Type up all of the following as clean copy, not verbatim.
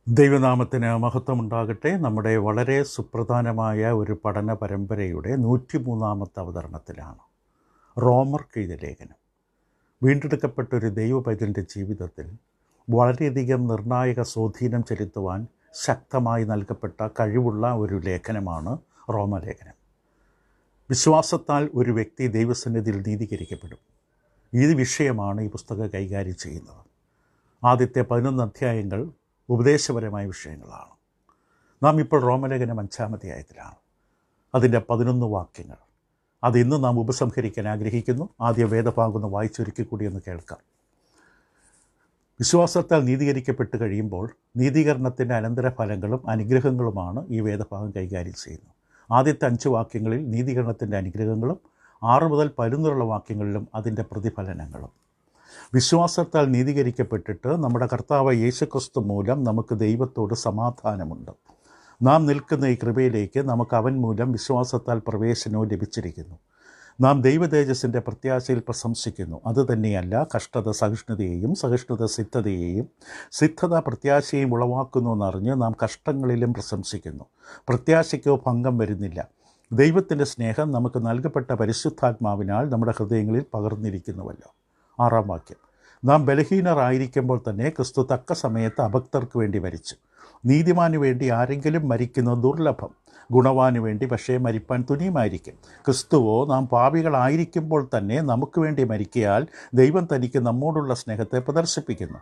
ദൈവനാമത്തിന് മഹത്വമുണ്ടാകട്ടെ. നമ്മുടെ വളരെ സുപ്രധാനമായ ഒരു പഠന പരമ്പരയുടെ 103-ാമത്തെ അവതരണത്തിലാണ് റോമർക്ക് എഴുതിയ ലേഖനം. വീണ്ടെടുക്കപ്പെട്ടൊരു ദൈവപൈതലിൻ്റെ ജീവിതത്തിൽ വളരെയധികം നിർണായക സ്വാധീനം ചെലുത്തുവാൻ ശക്തമായി നൽകപ്പെട്ട കഴിവുള്ള ഒരു ലേഖനമാണ് റോമലേഖനം. വിശ്വാസത്താൽ ഒരു വ്യക്തി ദൈവസന്നിധിയിൽ നീതീകരിക്കപ്പെടും. ഈ വിഷയമാണ് ഈ പുസ്തകം കൈകാര്യം ചെയ്യുന്നത്. ആദ്യത്തെ 11 അധ്യായങ്ങൾ ഉപദേശപരമായ വിഷയങ്ങളാണ്. നാം ഇപ്പോൾ റോമലേഖനം 5-ാം അധ്യായത്തിലാണ്. അതിൻ്റെ 11 വാക്യങ്ങൾ അത് ഇന്ന് നാം ഉപസംഹരിക്കാൻ ആഗ്രഹിക്കുന്നു. ആദ്യ വേദഭാഗം വായിച്ചൊരുക്കി കൂടി ഒന്ന് കേൾക്കാം. വിശ്വാസത്താൽ നീതീകരിക്കപ്പെട്ട് കഴിയുമ്പോൾ നീതീകരണത്തിൻ്റെ അനന്തരഫലങ്ങളും അനുഗ്രഹങ്ങളുമാണ് ഈ വേദഭാഗം കൈകാര്യം ചെയ്യുന്നത്. ആദ്യത്തെ 5 വാക്യങ്ങളിൽ നീതീകരണത്തിൻ്റെ അനുഗ്രഹങ്ങളും 6 മുതൽ 11 വാക്യങ്ങളിലും അതിൻ്റെ പ്രതിഫലനങ്ങളും. വിശ്വാസത്താൽ നീതീകരിക്കപ്പെട്ടിട്ട് നമ്മുടെ കർത്താവ് യേശുക്രിസ്തു മൂലം നമുക്ക് ദൈവത്തോട് സമാധാനമുണ്ട്. നാം നിൽക്കുന്ന ഈ കൃപയിലേക്ക് നമുക്ക് അവൻ മൂലം വിശ്വാസത്താൽ പ്രവേശനവും ലഭിച്ചിരിക്കുന്നു. നാം ദൈവതേജസ്സിൻ്റെ പ്രത്യാശയിൽ പ്രശംസിക്കുന്നു. അതുതന്നെയല്ല, കഷ്ടത സഹിഷ്ണുതയെയും സഹിഷ്ണുത സിദ്ധതയെയും സിദ്ധത പ്രത്യാശയും ഉളവാക്കുന്നു എന്നറിഞ്ഞ് നാം കഷ്ടങ്ങളിലും പ്രശംസിക്കുന്നു. പ്രത്യാശയ്ക്കോ ഭംഗം വരുന്നില്ല. ദൈവത്തിൻ്റെ സ്നേഹം നമുക്ക് നൽകപ്പെട്ട പരിശുദ്ധാത്മാവിനാൽ നമ്മുടെ ഹൃദയങ്ങളിൽ പകർന്നിരിക്കുന്നുവല്ലോ. 6-ാം വാക്യം. നാം ബലഹീനരായിരിക്കുമ്പോൾ തന്നെ ക്രിസ്തു തക്ക സമയത്ത് അഭക്തർക്ക് വേണ്ടി മരിച്ചു. നീതിമാനു വേണ്ടി ആരെങ്കിലും മരിക്കുന്നത് ദുർലഭം, ഗുണവാനു വേണ്ടി പക്ഷേ മരിപ്പാൻ തുനിയുമായിരിക്കും. ക്രിസ്തുവോ നാം പാപികളായിരിക്കുമ്പോൾ തന്നെ നമുക്ക് വേണ്ടി മരിക്കയാൽ ദൈവം തനിക്ക് നമ്മോടുള്ള സ്നേഹത്തെ പ്രദർശിപ്പിക്കുന്നു.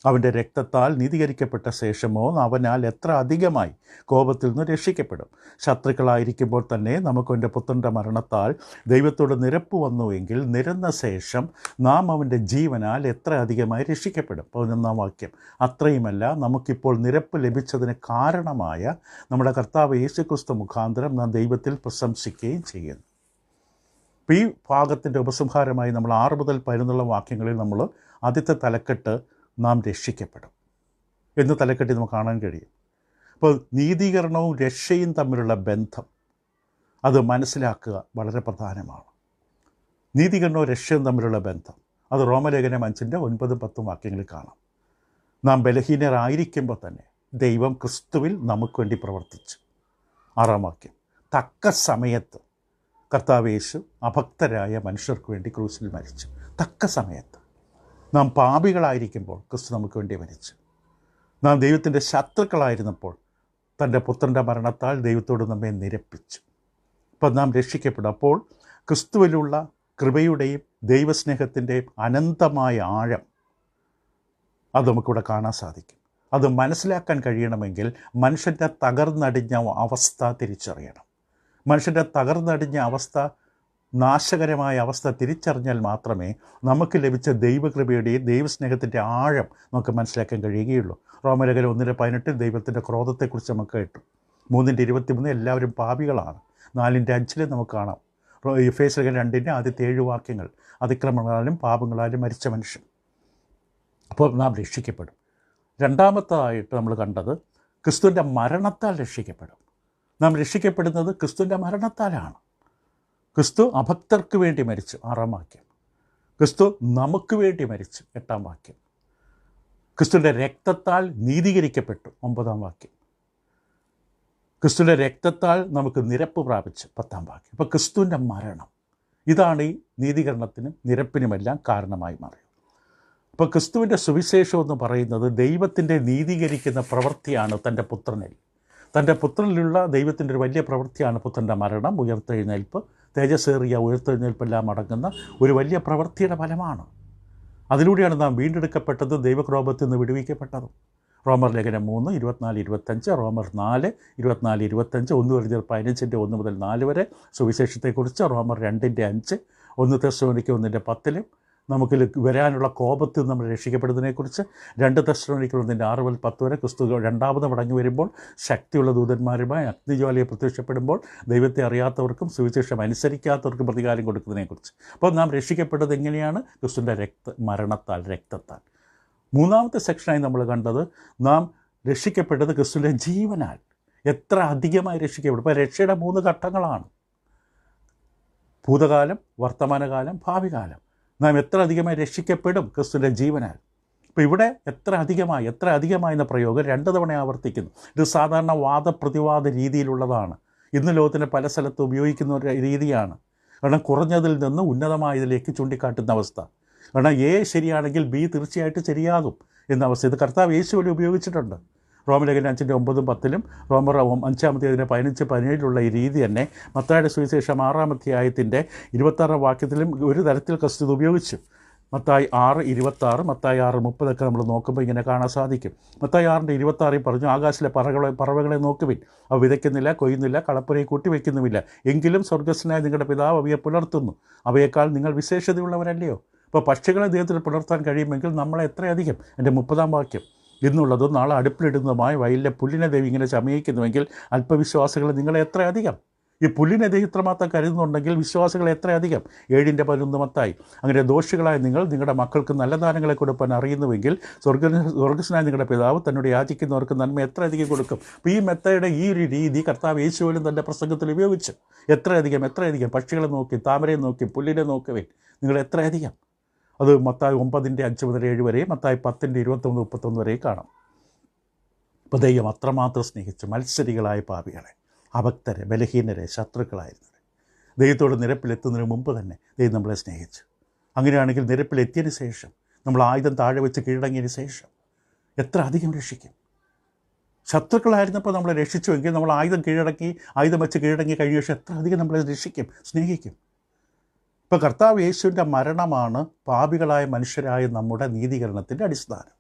അവൻ്റെ രക്തത്താൽ നീതീകരിക്കപ്പെട്ട ശേഷമോ അവനാൽ എത്ര അധികമായി കോപത്തിൽ നിന്ന് രക്ഷിക്കപ്പെടും. ശത്രുക്കളായിരിക്കുമ്പോൾ തന്നെ നമുക്കവൻ്റെ പുത്രൻ്റെ മരണത്താൽ ദൈവത്തോട് നിരപ്പ് വന്നുവെങ്കിൽ നിരന്ന ശേഷം നാം അവൻ്റെ ജീവനാൽ എത്ര അധികമായി രക്ഷിക്കപ്പെടും. 11-ാം വാക്യം. അത്രയുമല്ല, നമുക്കിപ്പോൾ നിരപ്പ് ലഭിച്ചതിന് കാരണമായ നമ്മുടെ കർത്താവ് യേശുക്രിസ്തു മുഖാന്തരം നാം ദൈവത്തിൽ പ്രശംസിക്കുകയും ചെയ്യുന്നു. ഈ ഭാഗത്തിൻ്റെ ഉപസംഹാരമായി നമ്മൾ 6 മുതൽ 11 വാക്യങ്ങളിൽ നമ്മൾ ആദ്യത്തെ തലക്കെട്ട് നാം രക്ഷിക്കപ്പെടും എന്ന് തലക്കെട്ടി നമുക്ക് കാണാൻ കഴിയും. അപ്പോൾ നീതീകരണവും രക്ഷയും തമ്മിലുള്ള ബന്ധം അത് മനസ്സിലാക്കുക വളരെ പ്രധാനമാണ്. നീതീകരണവും രക്ഷയും തമ്മിലുള്ള ബന്ധം അത് റോമലേഖനം 5-ന്റെ 9-10 വാക്യങ്ങളിൽ കാണാം. നാം ബലഹീനരായിരിക്കുമ്പോൾ തന്നെ ദൈവം ക്രിസ്തുവിൽ നമുക്ക് വേണ്ടി പ്രവർത്തിച്ചു. 6-ാം വാക്യം. തക്ക സമയത്ത് കർത്താവ് യേശു അഭക്തരായ മനുഷ്യർക്ക് വേണ്ടി ക്രൂശിൽ മരിച്ചു. തക്ക സമയത്ത്. നാം പാപികളായിരിക്കുമ്പോൾ ക്രിസ്തു നമുക്ക് വേണ്ടി മരിച്ചു. നാം ദൈവത്തിൻ്റെ ശത്രുക്കളായിരുന്നപ്പോൾ തൻ്റെ പുത്രൻ്റെ മരണത്താൽ ദൈവത്തോട് നമ്മെ നിരപ്പിച്ചു. അപ്പോൾ നാം രക്ഷിക്കപ്പെടും. അപ്പോൾ ക്രിസ്തുവിലുള്ള കൃപയുടെയും ദൈവസ്നേഹത്തിൻ്റെയും അനന്തമായ ആഴം അത് നമുക്കിവിടെ കാണാൻ സാധിക്കും. അത് മനസ്സിലാക്കാൻ കഴിയണമെങ്കിൽ മനുഷ്യൻ്റെ തകർന്നടിഞ്ഞ അവസ്ഥ തിരിച്ചറിയണം. മനുഷ്യൻ്റെ തകർന്നടിഞ്ഞ അവസ്ഥ, നാശകരമായ അവസ്ഥ തിരിച്ചറിഞ്ഞാൽ മാത്രമേ നമുക്ക് ലഭിച്ച ദൈവകൃപയുടെയും ദൈവസ്നേഹത്തിൻ്റെ ആഴം നമുക്ക് മനസ്സിലാക്കാൻ കഴിയുകയുള്ളൂ. റോമലേഖനം 1:18 ദൈവത്തിൻ്റെ ക്രോധത്തെക്കുറിച്ച് നമുക്ക് കേട്ടു. 3:23 എല്ലാവരും പാപികളാണ്. 4:5 നമുക്ക് കാണാം. എഫേസ്യർ 2 ആദ്യത്തെ 7 വാക്യങ്ങൾ അതിക്രമങ്ങളാലും പാപങ്ങളാലും മരിച്ച മനുഷ്യൻ. അപ്പോൾ നാം രക്ഷിക്കപ്പെടും. രണ്ടാമത്തായിട്ട് നമ്മൾ കണ്ടത് ക്രിസ്തുവിൻ്റെ മരണത്താൽ രക്ഷിക്കപ്പെടും. നാം രക്ഷിക്കപ്പെടുന്നത് ക്രിസ്തുവിൻ്റെ മരണത്താലാണ്. ക്രിസ്തു അഭക്തർക്ക് വേണ്ടി മരിച്ചു. 6-ാം വാക്യം. ക്രിസ്തു നമുക്ക് വേണ്ടി മരിച്ചു. 8-ാം വാക്യം. ക്രിസ്തുവിൻ്റെ രക്തത്താൽ നീതീകരിക്കപ്പെട്ടു. 9-ാം വാക്യം. ക്രിസ്തുവിൻ്റെ രക്തത്താൽ നമുക്ക് നിരപ്പ് പ്രാപിച്ചു. 10-ാം വാക്യം. അപ്പോൾ ക്രിസ്തുവിൻ്റെ മരണം ഇതാണ് ഈ നീതീകരണത്തിനും നിരപ്പിനുമെല്ലാം കാരണമായി മാറിയത്. അപ്പോൾ ക്രിസ്തുവിൻ്റെ സുവിശേഷം എന്ന് പറയുന്നത് ദൈവത്തിൻ്റെ നീതീകരിക്കുന്ന പ്രവൃത്തിയാണ് തൻ്റെ പുത്രനിൽ. തൻ്റെ പുത്രനിലുള്ള ദൈവത്തിൻ്റെ ഒരു വലിയ പ്രവൃത്തിയാണ് പുത്രൻ്റെ മരണം, ഉയർത്തെഴുന്നേൽപ്പ്, തേജസ്സേറിയ ഉയർത്തെഴുന്നേൽപ്പെല്ലാം അടങ്ങുന്ന ഒരു വലിയ പ്രവൃത്തിയുടെ ഫലമാണ്. അതിലൂടെയാണ് നാം വീണ്ടെടുക്കപ്പെട്ടത്, ദൈവക്രോപത്തിൽ നിന്ന് വിടുവിക്കപ്പെട്ടതും. റോമർ ലേഖനം 3:24-25, റോമർ 4:24-25, 1 Corinthians 15-ന്റെ 1 മുതൽ 4 വരെ സുവിശേഷത്തെക്കുറിച്ച്, റോമർ 2:5, 1 തെസ്സലോനിക്കർ 1:10 നമുക്ക് വരാനുള്ള കോപത്തിൽ നമ്മൾ രക്ഷിക്കപ്പെടുന്നതിനെക്കുറിച്ച്, 2 തെസ്സലോനിക്കർ 1:6 മുതൽ 10 വരെ ക്രിസ്തു രണ്ടാമത് മടങ്ങി വരുമ്പോൾ ശക്തിയുള്ള ദൂതന്മാരുമായി അഗ്നിജ്വാലയെ പ്രത്യക്ഷപ്പെടുമ്പോൾ ദൈവത്തെ അറിയാത്തവർക്കും സുവിശേഷം അനുസരിക്കാത്തവർക്കും പ്രതികാരം കൊടുക്കുന്നതിനെക്കുറിച്ച്. അപ്പോൾ നാം രക്ഷിക്കപ്പെട്ടത് എങ്ങനെയാണ്? ക്രിസ്തുവിൻ്റെ രക്തത്താൽ. മൂന്നാമത്തെ സെക്ഷനായി നമ്മൾ കണ്ടത് നാം രക്ഷിക്കപ്പെട്ടത് ക്രിസ്തുവിൻ്റെ ജീവനാൽ. എത്ര അധികമായി രക്ഷിക്കപ്പെടും. ഇപ്പോൾ രക്ഷയുടെ 3 ഘട്ടങ്ങളാണ്: ഭൂതകാലം, വർത്തമാനകാലം, ഭാവികാലം. നാം എത്ര അധികമായി രക്ഷിക്കപ്പെടും ക്രിസ്തുവിൻ്റെ ജീവനാൽ. അപ്പോൾ ഇവിടെ എത്ര അധികമായി എന്ന പ്രയോഗം 2 തവണ ആവർത്തിക്കുന്നു. ഇത് സാധാരണ വാദപ്രതിവാദ രീതിയിലുള്ളതാണ്. ഇന്ന് ലോകത്തിൻ്റെ പല സ്ഥലത്തും ഉപയോഗിക്കുന്ന ഒരു രീതിയാണ്. കാരണം കുറഞ്ഞതിൽ നിന്ന് ഉന്നതമായതിലേക്ക് ചൂണ്ടിക്കാട്ടുന്ന അവസ്ഥ. കാരണം എ ശരിയാണെങ്കിൽ ബി തീർച്ചയായിട്ടും ശരിയാകും എന്ന അവസ്ഥ. ഇത് കർത്താവ് യേശുവിൽ ഉപയോഗിച്ചിട്ടുണ്ട്. റോമലേഖനം 5:9-10 റോമർ 5:15-17 ഈ രീതി തന്നെ മത്തായിയുടെ സുവിശേഷം 6-ാം അധ്യായത്തിൻ്റെ 26-ാം വാക്യത്തിലും ഒരു തരത്തിൽ ക്രിസ്തു ഇത് ഉപയോഗിച്ചു. മത്തായി 6:26, മത്തായി 6:30 നമ്മൾ നോക്കുമ്പോൾ ഇങ്ങനെ കാണാൻ സാധിക്കും. മത്തായി 6:26 പറഞ്ഞു, ആകാശത്തിലെ പറവകളെ നോക്കുവിൻ, അവ വിതയ്ക്കുന്നില്ല, കൊയ്യുന്നില്ല, കളപ്പുരയെ കൂട്ടിവെക്കുന്നുമില്ല, എങ്കിലും സ്വർഗസ്വനായ നിങ്ങളുടെ പിതാവ് അവയെ പുലർത്തുന്നു. അവയേക്കാൾ നിങ്ങൾ വിശേഷതയുള്ളവരല്ലയോ? അപ്പോൾ പക്ഷികളെ ദൈവത്തിൽ പുലർത്താൻ കഴിയുമെങ്കിൽ നമ്മളെ എത്രയധികം. എൻ്റെ 30-ാം വാക്യം, ഇന്നുള്ളതും നാളെ അടുപ്പിലിടുന്നതുമായ വയലിലെ പുല്ലിനെ ദൈവം ഇങ്ങനെ ചമയിക്കുന്നുവെങ്കിൽ അല്പവിശ്വാസികൾ നിങ്ങളെ എത്രയധികം. ഈ പുല്ലിനെ ദൈവം ഇത്രമാത്രം കരുതുന്നുണ്ടെങ്കിൽ വിശ്വാസികൾ എത്രയധികം. 7:11 മത്തായി, അങ്ങനെ ദോഷികളായ നിങ്ങൾ നിങ്ങളുടെ മക്കൾക്ക് നല്ല ദാനങ്ങളെ കൊടുക്കാൻ അറിയുന്നുവെങ്കിൽ സ്വർഗസ്വനായ നിങ്ങളുടെ പിതാവ് തന്നോട് യാചിക്കുന്നവർക്ക് നന്മ എത്രയധികം കൊടുക്കും. അപ്പോൾ ഈ മെത്തയുടെ ഈ ഒരു രീതി കർത്താവ് യേശുവിലും തൻ്റെ പ്രസംഗത്തിൽ ഉപയോഗിച്ചു. എത്രയധികം പക്ഷികളെ നോക്കി, താമരയെ നോക്കി, പുല്ലിനെ നോക്കുവേ, നിങ്ങൾ എത്രയധികം. അത് മത്തായി 9:5-7 വരെ, മത്തായി 10:21-31 വരെ കാണാം. അപ്പോൾ ദൈവം അത്രമാത്രം സ്നേഹിച്ചു മത്സരികളായ പാപികളെ, അഭക്തരെ, ബലഹീനരെ, ശത്രുക്കളായിരുന്നവരെ. ദൈവത്തോട് നിരപ്പിലെത്തുന്നതിന് മുമ്പ് തന്നെ ദൈവം നമ്മളെ സ്നേഹിച്ചു. അങ്ങനെയാണെങ്കിൽ നിരപ്പിലെത്തിയതിന് ശേഷം, നമ്മൾ ആയുധം താഴെ വെച്ച് കീഴടങ്ങിയതിന് ശേഷം എത്ര അധികം രക്ഷിക്കും. ശത്രുക്കളായിരുന്നപ്പോൾ നമ്മളെ രക്ഷിച്ചുവെങ്കിൽ നമ്മൾ ആയുധം വെച്ച് കീഴടങ്ങി കഴിഞ്ഞ ശേഷം എത്ര അധികം നമ്മളെ രക്ഷിക്കും, സ്നേഹിക്കും. ഇപ്പോൾ കർത്താവ് യേശുവിൻ്റെ മരണമാണ് പാപികളായ മനുഷ്യരായ നമ്മുടെ നീതീകരണത്തിൻ്റെ അടിസ്ഥാനം.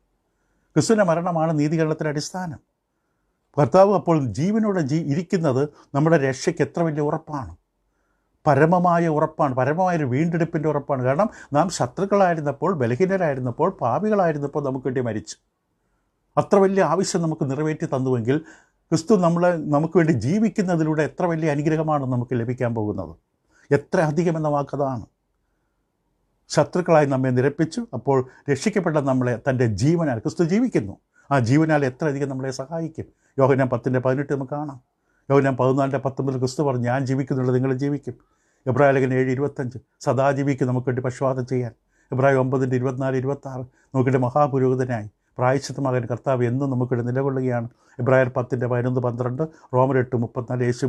ക്രിസ്തുവിൻ്റെ മരണമാണ് നീതീകരണത്തിൻ്റെ അടിസ്ഥാനം. കർത്താവ് അപ്പോൾ ജീവനോടെ ഇരിക്കുന്നത് നമ്മുടെ രക്ഷയ്ക്ക് എത്ര വലിയ ഉറപ്പാണ്. പരമമായ ഉറപ്പാണ്, പരമമായൊരു വീണ്ടെടുപ്പിൻ്റെ ഉറപ്പാണ്. കാരണം നാം ശത്രുക്കളായിരുന്നപ്പോൾ, ബലഹീനരായിരുന്നപ്പോൾ, പാപികളായിരുന്നപ്പോൾ നമുക്ക് വേണ്ടി മരിച്ചു. അത്ര വലിയ ആവശ്യം നമുക്ക് നിറവേറ്റി തന്നുവെങ്കിൽ ക്രിസ്തു നമുക്ക് വേണ്ടി ജീവിക്കുന്നതിലൂടെ എത്ര വലിയ അനുഗ്രഹമാണ് നമുക്ക് ലഭിക്കാൻ പോകുന്നത്. എത്ര അധികമെന്ന വാക്കതാണ്. ശത്രുക്കളായി നമ്മെ നിരപ്പിച്ചു, അപ്പോൾ രക്ഷിക്കപ്പെട്ട നമ്മളെ തൻ്റെ ജീവനാൽ ക്രിസ്തു ജീവിക്കുന്നു. ആ ജീവനാൽ എത്ര അധികം നമ്മളെ സഹായിക്കും. യോഹന്നാൻ 10:18 നമുക്ക് കാണാം. യോഹന്നാൻ 14:19 ക്രിസ്തു പറഞ്ഞു, ഞാൻ ജീവിക്കുന്നുള്ളത് നിങ്ങൾ ജീവിക്കും. എബ്രായ ലേഖനം 7:25 സദാ ജീവിക്കും നമുക്ക് വേണ്ടി പക്ഷപാതം ചെയ്യാൻ. എബ്രായ 9:24-26 നമുക്കിവിടെ മഹാപുരോഹിതനായി പ്രായശ്ചിത്തമാകാൻ കർത്താവ് എന്നും നമുക്കിവിടെ നിലകൊള്ളുകയാണ്. എബ്രായർ 10:11-12 റോമർ 8:34 യേശു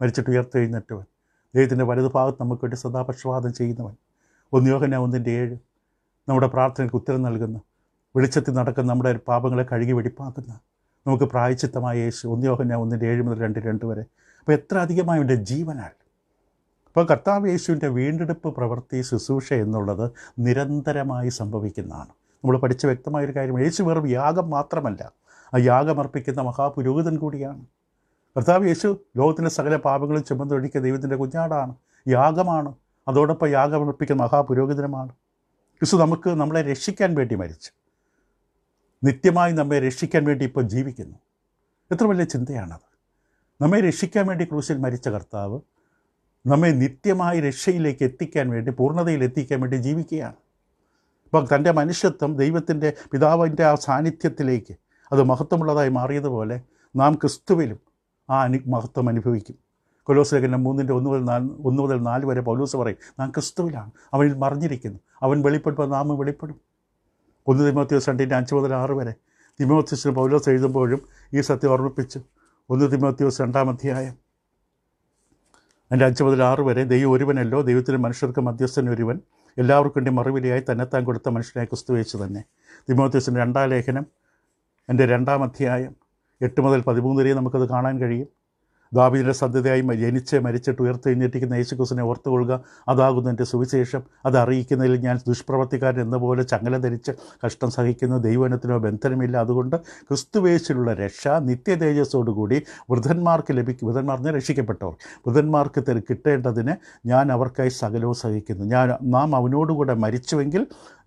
മരിച്ചിട്ട് ഉയർത്തെഴുന്നേറ്റവൻ, ദൈവത്തിൻ്റെ വലതുഭാഗത്ത് നമുക്ക് വേണ്ടി സദാ പക്ഷപാതം ചെയ്യുന്നവൻ. 1 യോഹന്നാൻ 1:7 നമ്മുടെ പ്രാർത്ഥനയ്ക്ക് ഉത്തരം നൽകുന്ന, വെളിച്ചത്തിൽ നടക്കുന്ന നമ്മുടെ പാപങ്ങളെ കഴുകി വെടിപ്പാക്കുന്ന നമുക്ക് പ്രായശ്ചിത്തമായ യേശു. 1 യോഹന്നാൻ 1:7 മുതൽ 2:2 വരെ. അപ്പോൾ എത്ര അധികമായി അവൻ്റെ ജീവനാൽ. അപ്പോൾ കർത്താവ് യേശുവിൻ്റെ വീണ്ടെടുപ്പ് പ്രവൃത്തി ശുശ്രൂഷ എന്നുള്ളത് നിരന്തരമായി സംഭവിക്കുന്നതാണ്. നമ്മൾ പഠിച്ച വ്യക്തമായൊരു കാര്യം, യേശു വെറും യാഗം മാത്രമല്ല, ആ യാഗമർപ്പിക്കുന്ന മഹാപുരോഹിതൻ കൂടിയാണ്. കർത്താവ് യേശു ലോകത്തിൻ്റെ സകല പാപങ്ങളും ചുമന്നൊഴിക്കുക ദൈവത്തിൻ്റെ കുഞ്ഞാടാണ്, യാഗമാണ്. അതോടൊപ്പം യാഗമർപ്പിക്കുന്ന മഹാപുരോഹിതനുമാണ്. ക്രിസ്തു നമ്മളെ രക്ഷിക്കാൻ വേണ്ടി മരിച്ചു, നിത്യമായി നമ്മെ രക്ഷിക്കാൻ വേണ്ടി ഇപ്പോൾ ജീവിക്കുന്നു. എത്ര വലിയ ചിന്തയാണത്. നമ്മെ രക്ഷിക്കാൻ വേണ്ടി ക്രൂശിൽ മരിച്ച കർത്താവ് നമ്മെ നിത്യമായി രക്ഷയിലേക്ക് എത്തിക്കാൻ വേണ്ടി, പൂർണ്ണതയിൽ എത്തിക്കാൻ വേണ്ടി ജീവിക്കുകയാണ്. ഇപ്പം തൻ്റെ മനുഷ്യത്വം ദൈവത്തിൻ്റെ പിതാവിൻ്റെ ആ സാന്നിധ്യത്തിലേക്ക് അത് മഹത്വമുള്ളതായി മാറിയതുപോലെ നാം ക്രിസ്തുവിലും ആ മഹത്വം അനുഭവിക്കും. കൊലോസ്യ ലേഖനം 3:1-4 വരെ പൗലോസ് പറയും, നാം ക്രിസ്തുവിലാണ്, അവനിൽ മറിഞ്ഞിരിക്കുന്നു, അവൻ വെളിപ്പെടുമ്പോൾ നാം വെളിപ്പെടും. 1 തിമോത്തിയോസ് 2:5-6 വരെ തിമോത്തിയോസിന് പൗലോസ് എഴുതുമ്പോഴും ഈ സത്യം ഓർമ്മിപ്പിച്ചു. 1 തിമോത്തിയോസ് 2-ാം അധ്യായം 5-6 വരെ, ദൈവം ഒരുവനല്ലോ, ദൈവത്തിന് മനുഷ്യർക്ക് മധ്യസ്ഥൻ ഒരുവൻ, എല്ലാവർക്കും വേണ്ടി മറുവിലയായി തന്നെത്താൻ കൊടുത്ത മനുഷ്യനായ ക്രിസ്തു യേശു തന്നെ. തിമോത്തിയോസിൻ്റെ 2-ാം ലേഖനം 2-ാം അധ്യായം 8 മുതൽ 13 വരെ നമുക്കത് കാണാൻ കഴിയും. ദാവീദിൻ്റെ സന്ധ്യതയായി മരിച്ചിട്ട് ഉയർത്തെഴുന്നേറ്റിരിക്കുന്ന യേശുക്രിസ്തുവിനെ ഓർത്തുകൊള്ളുക, അതാകുന്നു എൻ്റെ സുവിശേഷം. അത് അറിയിക്കുന്നതിൽ ഞാൻ ദുഷ്പ്രവർത്തിക്കാരൻ എന്ന പോലെ ചങ്ങല ധരിച്ച് കഷ്ടം സഹിക്കുന്നു, ദൈവനത്തിനോ ബന്ധനമില്ല. അതുകൊണ്ട് ക്രിസ്തുവേശിലുള്ള രക്ഷ നിത്യതേജസ്സോടുകൂടി വൃദ്ധന്മാർക്ക് രക്ഷിക്കപ്പെട്ടവർ വൃദ്ധന്മാർക്ക് കിട്ടേണ്ടതിന് ഞാൻ അവർക്കായി സകലവും സഹിക്കുന്നു. നാം അവനോടുകൂടെ മരിച്ചുവെങ്കിൽ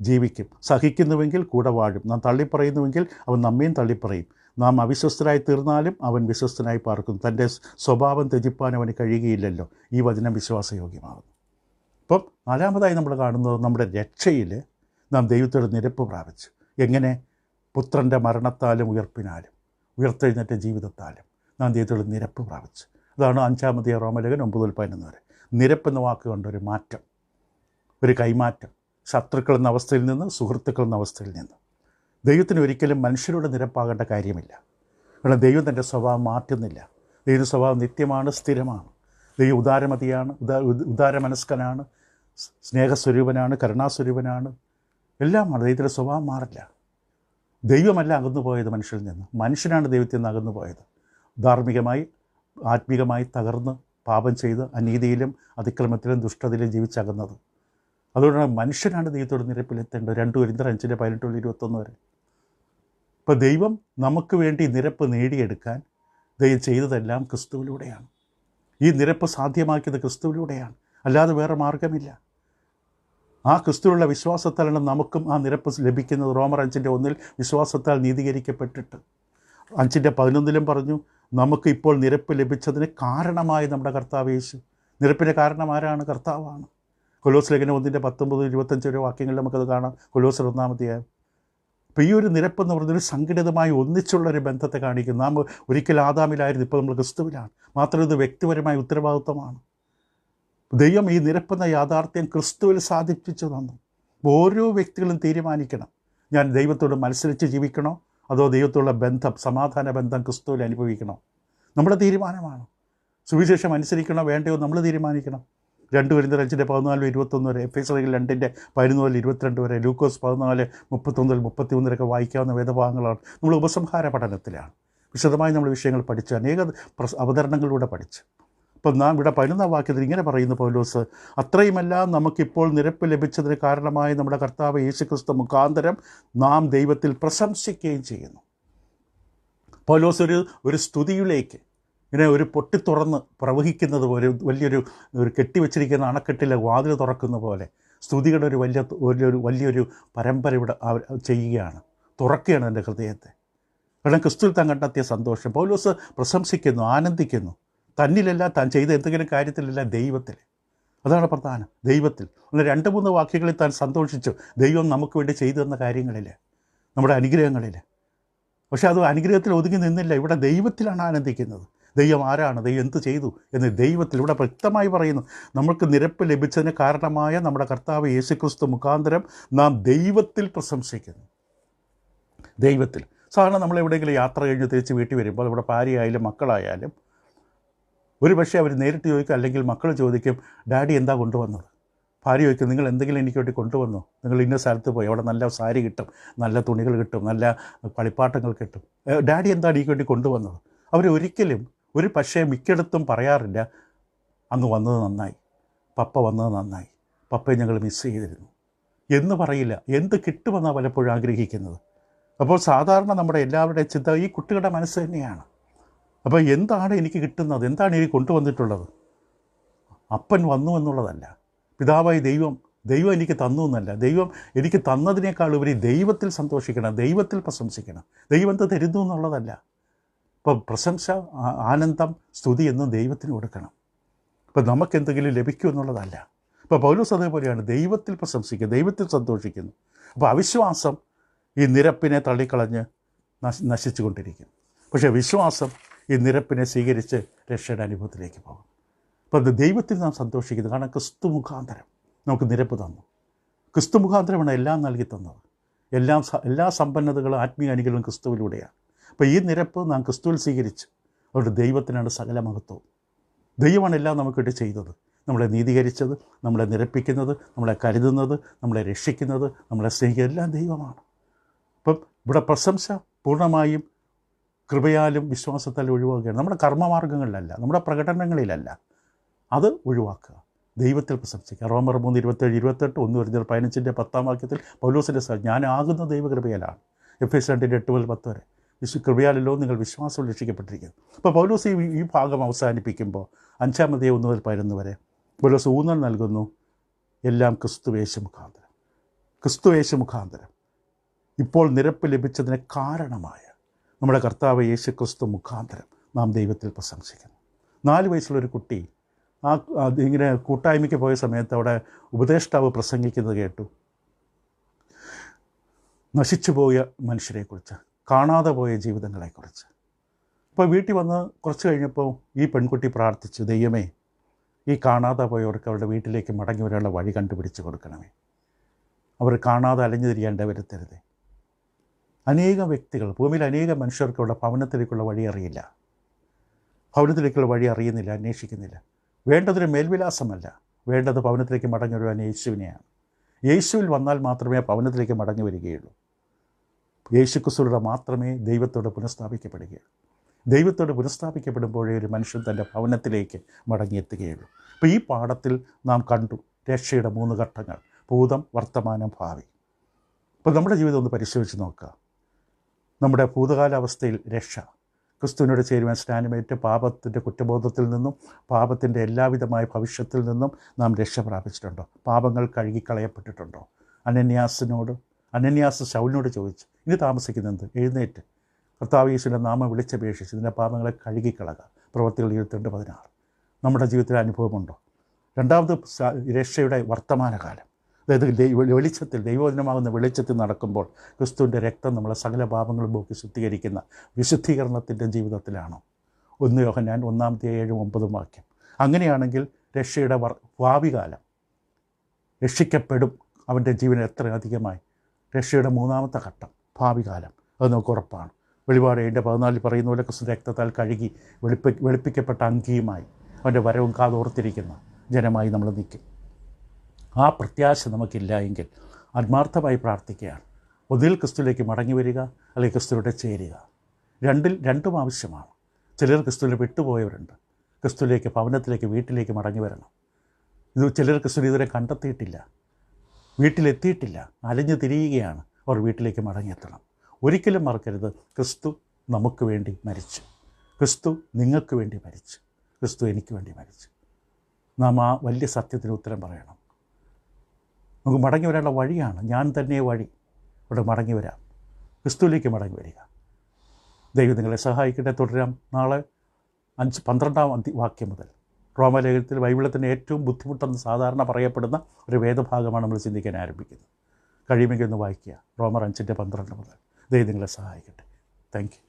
ജീവിക്കും, സഹിക്കുന്നുവെങ്കിൽ കൂടെ വാഴും. നാം തള്ളിപ്പറയുന്നുവെങ്കിൽ അവൻ നമ്മയും തള്ളിപ്പറയും. നാം അവിശ്വസ്തരായി തീർന്നാലും അവൻ വിശ്വസ്തനായി പാർക്കുന്നു. തൻ്റെ സ്വഭാവം ത്യജിപ്പാൻ അവന് കഴിയുകയില്ലല്ലോ. ഈ വചനം വിശ്വാസയോഗ്യമാകുന്നു. അപ്പം 4-മതായി നമ്മൾ കാണുന്നത്, നമ്മുടെ രക്ഷയിൽ നാം ദൈവത്തോട് നിരപ്പ് പ്രാപിച്ചു. എങ്ങനെ? പുത്രൻ്റെ മരണത്താലും ഉയർപ്പിനാലും ഉയർത്തെഴുന്നേറ്റ ജീവിതത്താലും നാം ദൈവത്തോട് നിരപ്പ് പ്രാപിച്ചു. അതാണ് 5-ാമത്തെ റോമലേഖനം 9-11 വരെ. നിരപ്പെന്ന വാക്ക് കൊണ്ടൊരു മാറ്റം, ഒരു കൈമാറ്റം, ശത്രുക്കൾ എന്ന അവസ്ഥയിൽ നിന്ന് സുഹൃത്തുക്കൾ എന്ന അവസ്ഥയിൽ നിന്ന്. ദൈവത്തിന് ഒരിക്കലും മനുഷ്യരുടെ നിരപ്പാകേണ്ട കാര്യമില്ല. കാരണം ദൈവം തൻ്റെ സ്വഭാവം മാറ്റുന്നില്ല. ദൈവ സ്വഭാവം നിത്യമാണ്, സ്ഥിരമാണ്. ദൈവം ഉദാരമതിയാണ്, ഉദാരമനസ്കനാണ്, സ്നേഹസ്വരൂപനാണ്, കരുണാസ്വരൂപനാണ്, എല്ലാമാണ്. ദൈവത്തിൻ്റെ സ്വഭാവം മാറില്ല. ദൈവമല്ല അകന്നു പോയത് മനുഷ്യരിൽ നിന്ന്, മനുഷ്യനാണ് ദൈവത്തിൽ നിന്ന് അകന്നു പോയത്. ധാർമ്മികമായി ആത്മീകമായി തകർന്ന് പാപം ചെയ്ത് അനീതിയിലും അതിക്രമത്തിലും ദുഷ്ടതയിലും ജീവിച്ചകന്നത്. അതുകൊണ്ടാണ് മനുഷ്യനാണ് ദൈവത്തോട് നിരപ്പിലെത്തേണ്ടത്. 2 കൊരിന്ത്യർ 5:18-21 വരെ. ഇപ്പോൾ ദൈവം നമുക്ക് വേണ്ടി നിരപ്പ് നേടിയെടുക്കാൻ ദൈവം ചെയ്തതെല്ലാം ക്രിസ്തുവിലൂടെയാണ്. ഈ നിരപ്പ് സാധ്യമാക്കിയത് ക്രിസ്തുവിലൂടെയാണ്, അല്ലാതെ വേറെ മാർഗമില്ല. ആ ക്രിസ്തുവിലുള്ള വിശ്വാസത്താലാണ് നമുക്കും ആ നിരപ്പ് ലഭിക്കുന്നത്. റോമർ 5:1 വിശ്വാസത്താൽ നീതീകരിക്കപ്പെട്ടിട്ട് 5:11 പറഞ്ഞു, നമുക്ക് ഇപ്പോൾ നിരപ്പ് ലഭിച്ചതിന് കാരണമായി നമ്മുടെ കർത്താവ് യേശു. നിരപ്പിൻ്റെ കാരണം ആരാണ്? കർത്താവാണ്. കൊലോസ് ലേഖനം 1:19-25 വരെ വാക്യങ്ങളിൽ നമുക്കത് കാണാം. കൊലോസ് 1-ാം അധ്യായം. അപ്പോൾ ഈ ഒരു നിരപ്പെന്ന് പറഞ്ഞൊരു സംഘടിതമായി ഒന്നിച്ചുള്ളൊരു ബന്ധത്തെ കാണിക്കുന്നു. നാം ഒരിക്കൽ ആദാമിലായിരുന്നു, ഇപ്പോൾ നമ്മൾ ക്രിസ്തുവിലാണ്. മാത്രമല്ല ഇത് വ്യക്തിപരമായ ഉത്തരവാദിത്വമാണ്. ദൈവം ഈ നിരപ്പെന്ന യാഥാർത്ഥ്യം ക്രിസ്തുവിൽ സാധിപ്പിച്ചു തന്നു. ഓരോ വ്യക്തികളും തീരുമാനിക്കണം, ഞാൻ ദൈവത്തോട് മത്സരിച്ച് ജീവിക്കണോ അതോ ദൈവത്തോടുള്ള ബന്ധം, സമാധാന ബന്ധം ക്രിസ്തുവിൽ അനുഭവിക്കണോ? നമ്മുടെ തീരുമാനമാണ്. സുവിശേഷം അനുസരിക്കണോ വേണ്ടയോ നമ്മൾ തീരുമാനിക്കണം. 2 കൊരിന്ത്യർ 5:14-21 വരെ, എഫേസ്യർ 2:11-22 വരെ, ലൂക്കോസ് 14:31-33 വരെയൊക്കെ വായിക്കാവുന്ന വേദഭാഗങ്ങളാണ്. നമ്മൾ ഉപസംഹാര പഠനത്തിലാണ് വിശദമായി നമ്മൾ വിഷയങ്ങൾ പഠിച്ച്, അനേക അവതരണങ്ങളിലൂടെ പഠിച്ച്. ഇപ്പം നാം ഇവിടെ 11-ാം വാക്യത്തിൽ ഇങ്ങനെ പറയുന്നു പൗലോസ്, അത്രയുമെല്ലാം നമുക്കിപ്പോൾ നിരപ്പ് ലഭിച്ചതിന് കാരണമായി നമ്മുടെ കർത്താവ് യേശുക്രിസ്തു മുഖാന്തരം നാം ദൈവത്തിൽ പ്രശംസിക്കുകയും ചെയ്യുന്നു. പൗലോസ് ഒരു സ്തുതിയിലേക്ക് ഇങ്ങനെ ഒരു പൊട്ടിത്തുറന്ന് പ്രവഹിക്കുന്നത് പോലെ, ഒരു കെട്ടിവെച്ചിരിക്കുന്ന അണക്കെട്ടിലെ വാതിൽ തുറക്കുന്ന പോലെ സ്തുതിയുടെ ഒരു വലിയൊരു പരമ്പര ഇവിടെ ചെയ്യുകയാണ്, തുറക്കുകയാണ് എൻ്റെ ഹൃദയത്തെ. കാരണം ക്രിസ്തുവിൽ താൻ കണ്ടെത്തിയ സന്തോഷം പൗലോസ് പ്രശംസിക്കുന്നു, ആനന്ദിക്കുന്നു. തന്നിലല്ല, താൻ ചെയ്ത എന്തെങ്കിലും കാര്യത്തിലല്ല, ദൈവത്തിൽ. അതാണ് പ്രധാനം, ദൈവത്തിൽ. 2-3 വാക്യങ്ങളിൽ താൻ സന്തോഷിച്ചു, ദൈവം നമുക്ക് വേണ്ടി ചെയ്തു തന്ന കാര്യങ്ങളിൽ, നമ്മുടെ അനുഗ്രഹങ്ങളിൽ. പക്ഷെ അത് അനുഗ്രഹത്തിൽ ഒതുങ്ങി നിന്നില്ല. ഇവിടെ ദൈവത്തിലാണ് ആനന്ദിക്കുന്നത്. ദൈവം ആരാണ്, ദൈവം എന്ത് ചെയ്തു എന്ന് ദൈവത്തിൽ ഇവിടെ വ്യക്തമായി പറയുന്നു. നമുക്ക് നിരപ്പ് ലഭിച്ചതിന് കാരണമായ നമ്മുടെ കർത്താവ് യേശുക്രിസ്തു മുഖാന്തരം നാം ദൈവത്തിൽ പ്രശംസിക്കുന്നു. ദൈവത്തിൽ. സാധാരണ നമ്മളെവിടെയെങ്കിലും യാത്ര കഴിഞ്ഞ് തിരിച്ച് വീട്ടിൽ വരുമ്പോൾ ഇവിടെ ഭാര്യയായാലും മക്കളായാലും ഒരു പക്ഷേ അവർ നേരിട്ട് ചോദിക്കും, അല്ലെങ്കിൽ മക്കൾ ചോദിക്കും, ഡാഡി എന്താ കൊണ്ടുവന്നത്? ഭാര്യ ചോദിക്കും, നിങ്ങൾ എന്തെങ്കിലും എനിക്ക് വേണ്ടി കൊണ്ടുവന്നോ? നിങ്ങൾ ഇന്ന സ്ഥലത്ത് പോയി, അവിടെ നല്ല സാരി കിട്ടും, നല്ല തുണികൾ കിട്ടും, നല്ല കളിപ്പാട്ടങ്ങൾ കിട്ടും, ഡാഡി എന്താണ് എനിക്ക് വേണ്ടി കൊണ്ടുവന്നത്? അവർ ഒരിക്കലും ഒരു പക്ഷേ മിക്കയിടത്തും പറയാറില്ല, അങ്ങ് വന്നത് നന്നായി, പപ്പ വന്നത് നന്നായി, പപ്പയെ ഞങ്ങൾ മിസ് ചെയ്തിരുന്നു എന്ന് പറയില്ല. എന്ത് കിട്ടുമെന്നാണ് പലപ്പോഴും ആഗ്രഹിക്കുന്നത്. അപ്പോൾ സാധാരണ നമ്മുടെ എല്ലാവരുടെയും ചിന്ത ഈ കുട്ടികളുടെ മനസ്സ് തന്നെയാണ്. അപ്പോൾ എന്താണ് എനിക്ക് കിട്ടുന്നത്, എന്താണ് എനിക്ക് കൊണ്ടുവന്നിട്ടുള്ളത്? അപ്പൻ വന്നു എന്നുള്ളതല്ല, പിതാവായി ദൈവം എനിക്ക് തന്നു എന്നല്ല. ദൈവം എനിക്ക് തന്നതിനേക്കാൾ ഉപരി ദൈവത്തിൽ സന്തോഷിക്കണം, ദൈവത്തിൽ പ്രശംസിക്കണം. ദൈവം എന്ത് തരുന്നു എന്നുള്ളതല്ല. ഇപ്പം പ്രശംസ, ആനന്ദം, സ്തുതി എന്നും ദൈവത്തിന് കൊടുക്കണം. ഇപ്പം നമുക്കെന്തെങ്കിലും ലഭിക്കും എന്നുള്ളതല്ല. ഇപ്പോൾ പൗലോസ് അതേപോലെയാണ്, ദൈവത്തിൽ പ്രശംസിക്കുക, ദൈവത്തിൽ സന്തോഷിക്കുന്നു. അപ്പോൾ അവിശ്വാസം ഈ നിരപ്പിനെ തള്ളിക്കളഞ്ഞ് നശിച്ചു കൊണ്ടിരിക്കും. പക്ഷേ വിശ്വാസം ഈ നിരപ്പിനെ സ്വീകരിച്ച് രക്ഷയുടെ അനുഭവത്തിലേക്ക് പോകും. അപ്പോൾ അത് ദൈവത്തിൽ നാം സന്തോഷിക്കുന്നു. കാരണം ക്രിസ്തു മുഖാന്തരം നമുക്ക് നിരപ്പ് തന്നു. ക്രിസ്തു മുഖാന്തരമാണ് എല്ലാം നൽകി തന്നത്. എല്ലാ സമ്പന്നതകളും ആത്മീയ അനുഗ്രഹങ്ങളും ക്രിസ്തുവിലൂടെയാണ്. അപ്പോൾ ഈ നിരപ്പ് നാം ക്രിസ്തുവിൽ സ്വീകരിച്ചു. അതുകൊണ്ട് ദൈവത്തിനാണ് സകല മഹത്വവും. ദൈവമാണ് എല്ലാം നമുക്കിട്ട് ചെയ്തത്. നമ്മളെ നീതീകരിച്ചത്, നമ്മളെ നിരപ്പിക്കുന്നത്, നമ്മളെ കരുതുന്നത്, നമ്മളെ രക്ഷിക്കുന്നത്, നമ്മളെ സ്നേഹിക്കുന്നത് എല്ലാം ദൈവമാണ്. അപ്പം ഇവിടെ പ്രശംസ പൂർണ്ണമായും കൃപയാലും വിശ്വാസത്താലും ഒഴിവാക്കുകയാണ്. നമ്മുടെ കർമ്മമാർഗ്ഗങ്ങളിലല്ല, നമ്മുടെ പ്രകടനങ്ങളിലല്ല, അത് ഒഴിവാക്കുക. ദൈവത്തിൽ പ്രശംസിക്കുക. റോമർ 3:27-28, 1 കൊരിന്ത്യർ 15:10 വാക്യത്തിൽ പൗലോസിൻ്റെ ഞാനാകുന്ന ദൈവകൃപയാലാണ്. എഫേസ്യർ 2:8-10 വരെ, കൃപയാലല്ലോ നിങ്ങൾ വിശ്വാസം രക്ഷിക്കപ്പെട്ടിരിക്കുന്നു. അപ്പോൾ പൗലോസ് ഈ ഭാഗം അവസാനിപ്പിക്കുമ്പോൾ 5-ാം അധ്യായം 1-11 വരെ പൗലോസ് ഊന്നൽ നൽകുന്നു. എല്ലാം ക്രിസ്തുയേശു മുഖാന്തരം ഇപ്പോൾ നിരപ്പ് ലഭിച്ചതിന് കാരണമായ നമ്മുടെ കർത്താവ് യേശു ക്രിസ്തു മുഖാന്തരം നാം ദൈവത്തിൽ പ്രശംസിക്കുന്നു. 4 വയസ്സുള്ളൊരു കുട്ടി ഇങ്ങനെ കൂട്ടായ്മയ്ക്ക് പോയ സമയത്ത് അവിടെ ഉപദേഷ്ടാവ് പ്രസംഗിക്കുന്നത് കേട്ടു. നശിച്ചുപോയ മനുഷ്യരെക്കുറിച്ച്, കാണാതെ പോയ ജീവിതങ്ങളെക്കുറിച്ച്. അപ്പോൾ വീട്ടിൽ വന്ന് കുറച്ച് കഴിഞ്ഞപ്പോൾ ഈ പെൺകുട്ടി പ്രാർത്ഥിച്ചു, ദൈവമേ, ഈ കാണാതെ പോയവർക്ക് അവരുടെ വീട്ടിലേക്ക് മടങ്ങി വരാനുള്ള വഴി കണ്ടുപിടിച്ച് കൊടുക്കണമേ. അവർ കാണാതെ അലഞ്ഞു തിരിയാണ്ട് വരുത്തരുതേ. അനേകം വ്യക്തികൾ, ഭൂമിയിൽ അനേകം മനുഷ്യർക്കുള്ള ഭവനത്തിലേക്കുള്ള വഴി അറിയില്ല, ഭവനത്തിലേക്കുള്ള വഴി അറിയുന്നില്ല, അന്വേഷിക്കുന്നില്ല. വേണ്ടതൊരു മേൽവിലാസമല്ല, വേണ്ടത് ഭവനത്തിലേക്ക് മടങ്ങി വരുവാൻ യേശുവിനെയാണ്. യേശുവിൽ വന്നാൽ മാത്രമേ ഭവനത്തിലേക്ക് മടങ്ങി വരികയുള്ളൂ. യേശുക്രിസ്തുവിലൂടെ മാത്രമേ ദൈവത്തോട് പുനഃസ്ഥാപിക്കപ്പെടുകയുള്ളൂ. ദൈവത്തോട് പുനഃസ്ഥാപിക്കപ്പെടുമ്പോഴേ ഒരു മനുഷ്യൻ തൻ്റെ ഭവനത്തിലേക്ക് മടങ്ങിയെത്തുകയുള്ളൂ. അപ്പോൾ ഈ പാഠത്തിൽ നാം കണ്ടു രക്ഷയുടെ 3 ഘട്ടങ്ങൾ: ഭൂതം, വർത്തമാനം, ഭാവി. അപ്പോൾ നമ്മുടെ ജീവിതം ഒന്ന് പരിശോധിച്ച് നോക്കുക. നമ്മുടെ ഭൂതകാലാവസ്ഥയിൽ രക്ഷ, ക്രിസ്തുവിനോട് ചേരുവാൻ സ്നാനമേറ്റ് പാപത്തിൻ്റെ കുറ്റബോധത്തിൽ നിന്നും പാപത്തിൻ്റെ എല്ലാവിധമായ ഭവിഷ്യത്തിൽ നിന്നും നാം രക്ഷ പ്രാപിച്ചിട്ടുണ്ടോ? പാപങ്ങൾ കഴുകിക്കളയപ്പെട്ടിട്ടുണ്ടോ? അനന്യാസ് ശൗലിനോട് ചോദിച്ചു, ഇനി താമസിക്കുന്നത് എഴുന്നേറ്റ് കർത്താവ് യേശുവിൻ്റെ നാമം വിളിച്ചപേക്ഷിച്ച് ഇതിൻ്റെ പാപങ്ങളെ കഴുകിക്കളക. പ്രവൃത്തികൾ 22:16. നമ്മുടെ ജീവിതത്തിൽ അനുഭവമുണ്ടോ? രണ്ടാമത് രക്ഷയുടെ വർത്തമാനകാലം, അതായത് വെളിച്ചത്തിൽ, ദൈവവചനമാകുന്ന വെളിച്ചത്തിൽ നടക്കുമ്പോൾ ക്രിസ്തുവിൻ്റെ രക്തം നമ്മളെ സകല പാപങ്ങളും പോക്കി ശുദ്ധീകരിക്കുന്ന വിശുദ്ധീകരണത്തിൻ്റെ ജീവിതത്തിലാണോ? 1 യോഹന്നാൻ 1:7-9 അങ്ങനെയാണെങ്കിൽ രക്ഷയുടെ ഭാവി കാലം, രക്ഷിക്കപ്പെടും അവൻ്റെ ജീവൻ എത്ര അധികമായി. രക്ഷയുടെ 3ാമത്തെ ഘട്ടം ഭാവി കാലം, അത് നമുക്ക് ഉറപ്പാണ്. വെളിപാട് 7:14 പറയുന്ന പോലെ ക്രിസ്തു രക്തത്താൽ കഴുകി വെളുപ്പിക്കപ്പെട്ട അങ്കിയുമായി അവൻ്റെ വരവും കാതോർത്തിരിക്കുന്ന ജനമായി നമ്മൾ നിൽക്കും. ആ പ്രത്യാശ നമുക്കില്ല എങ്കിൽ ആത്മാർത്ഥമായി പ്രാർത്ഥിക്കുകയാണ്. ഒന്നിൽ ക്രിസ്തുവിലേക്ക് മടങ്ങി വരിക, അല്ലെങ്കിൽ ക്രിസ്തുവിലൂടെ ചേരുക. രണ്ടും ആവശ്യമാണ്. ചിലർ ക്രിസ്തുവിനെ വിട്ടുപോയവരുണ്ട്. ക്രിസ്തുവിലേക്ക്, ഭവനത്തിലേക്ക്, വീട്ടിലേക്ക് മടങ്ങി വരണം. ചിലർ ക്രിസ്തു ഇതുവരെ കണ്ടെത്തിയിട്ടില്ല, വീട്ടിലെത്തിയിട്ടില്ല, അലഞ്ഞു തിരിയുകയാണ്. അവർ വീട്ടിലേക്ക് മടങ്ങിയെത്തണം. ഒരിക്കലും മറക്കരുത്, ക്രിസ്തു നമുക്ക് വേണ്ടി മരിച്ചു, ക്രിസ്തു നിങ്ങൾക്ക് വേണ്ടി മരിച്ചു, ക്രിസ്തു എനിക്ക് വേണ്ടി മരിച്ചു. നാം ആ വലിയ സത്യത്തിന് ഉത്തരം പറയണം. നമുക്ക് മടങ്ങി വരാനുള്ള വഴിയാണ്, ഞാൻ തന്നെ വഴി. ഇവിടെ മടങ്ങി വരാം, ക്രിസ്തുവിലേക്ക് മടങ്ങി വരിക. ദൈവം നിങ്ങളെ സഹായിക്കട്ടെ. തുടരാം നാളെ 12-ാം വാക്യം മുതൽ. റോമാലേഖനത്തിൽ ബൈബിളിൽ തന്നെ ഏറ്റവും ബുദ്ധിമുട്ടെന്ന് സാധാരണ പറയപ്പെടുന്ന ഒരു വേദഭാഗമാണ് നമ്മൾ ചിന്തിക്കാൻ ആരംഭിക്കുന്നത്. കഴിയുമെങ്കിൽ ഒന്ന് വായിക്കുക, റോമർ 5:12 മുതൽ. ദൈവം നിങ്ങളെ സഹായിക്കട്ടെ. Thank you.